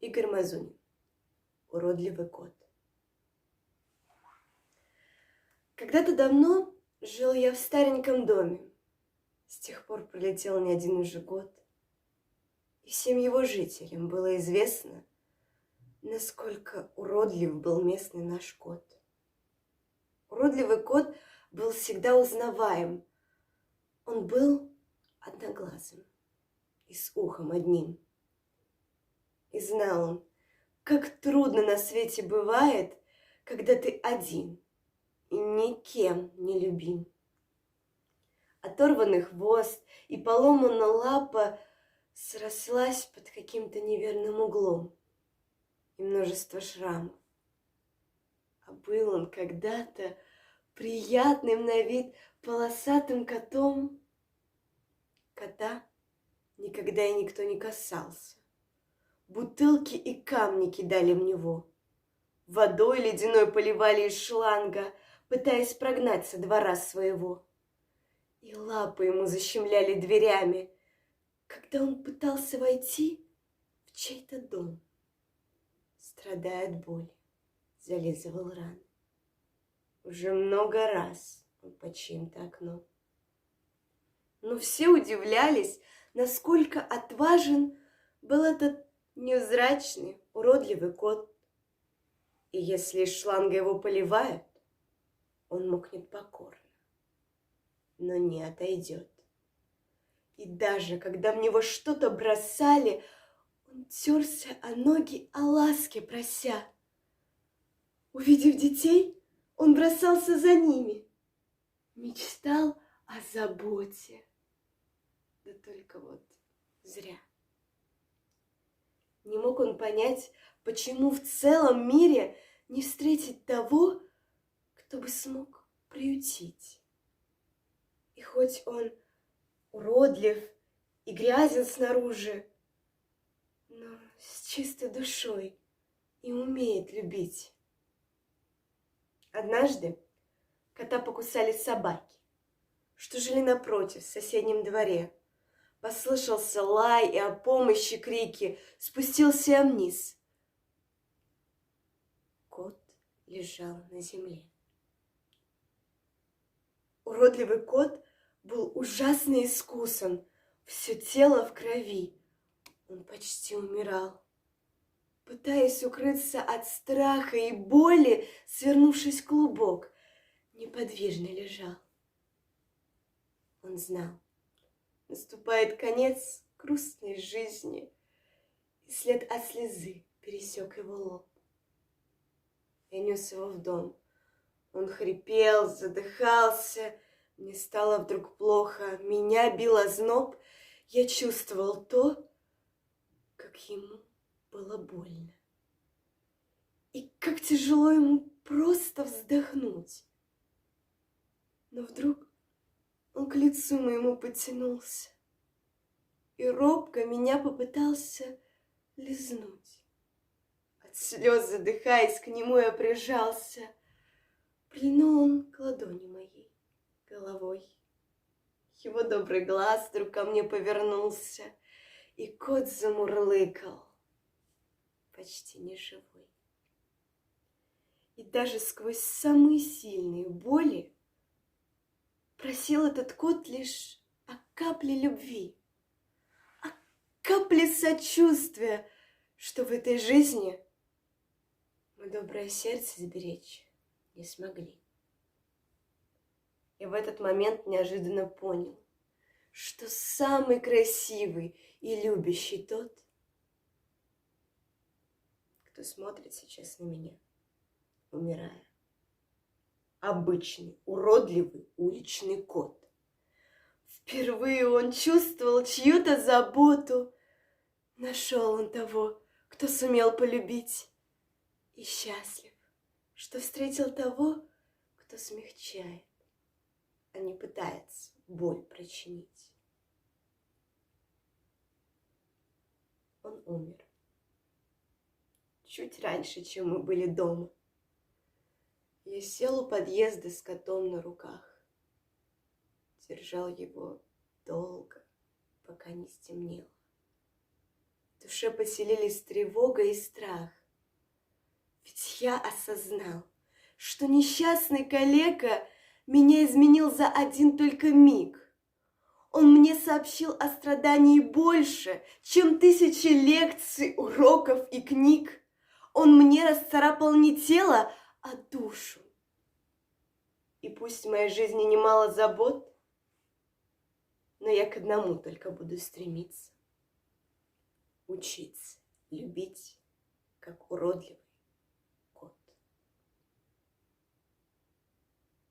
Игорь Мазунин. Уродливый кот. Когда-то давно жил я в стареньком доме. С тех пор пролетел не один уже год. И всем его жителям было известно, насколько уродлив был местный наш кот. Уродливый кот был всегда узнаваем. Он был одноглазым и с ухом одним. И знал он, как трудно на свете бывает, когда ты один и никем не любим. Оторванный хвост и поломанная лапа срослась под каким-то неверным углом, и множество шрамов. А был он когда-то приятным на вид полосатым котом. Кота никогда и никто не касался. Бутылки и камни кидали в него. Водой ледяной поливали из шланга, пытаясь прогнать со двора своего. И лапы ему защемляли дверями, когда он пытался войти в чей-то дом. Страдая от боли, зализывал раны. Уже много раз он по чьим-то окном. Но все удивлялись, насколько отважен был этот невзрачный, уродливый кот. И если из шланга его поливают, он мокнет покорно, но не отойдет. И даже когда в него что-то бросали, он терся о ноги, о ласке прося. Увидев детей, он бросался за ними, мечтал о заботе. Да только вот зря. Не мог он понять, почему в целом мире не встретить того, кто бы смог приютить. И хоть он уродлив и грязен снаружи, но с чистой душой и умеет любить. Однажды кота покусали собаки, что жили напротив, в соседнем дворе. Послышался лай и о помощи крики, спустился я вниз. Кот лежал на земле. Уродливый кот был ужасно искусан, все тело в крови. Он почти умирал. Пытаясь укрыться от страха и боли, свернувшись в клубок, неподвижно лежал. Он знал, наступает конец грустной жизни, и след от слезы пересек его лоб. Я нес его в дом. Он хрипел, задыхался. Мне стало вдруг плохо. Меня бил озноб. Я чувствовал то, как ему было больно. И как тяжело ему просто вздохнуть. Но вдруг он к лицу моему потянулся и робко меня попытался лизнуть. От слез задыхаясь, к нему я прижался. Прильнул он к ладони моей головой. Его добрый глаз вдруг ко мне повернулся, и кот замурлыкал, почти неживой. И даже сквозь самые сильные боли просил этот кот лишь о капле любви, о капле сочувствия, что в этой жизни мы доброе сердце сберечь не смогли. И в этот момент неожиданно понял, что самый красивый и любящий тот, кто смотрит сейчас на меня, умирая. Обычный, уродливый уличный кот. Впервые он чувствовал чью-то заботу. Нашел он того, кто сумел полюбить. И счастлив, что встретил того, кто смягчает, а не пытается боль причинить. Он умер чуть раньше, чем мы были дома. Я сел у подъезда с котом на руках, держал его долго, пока не стемнело. В душе поселились тревога и страх. Ведь я осознал, что несчастный калека меня изменил за один только миг. Он мне сообщил о страдании больше, чем 1000 лекций, уроков и книг. Он мне расцарапал не тело, а душу. И пусть в моей жизни немало забот, но я к одному только буду стремиться — учиться любить, как уродливый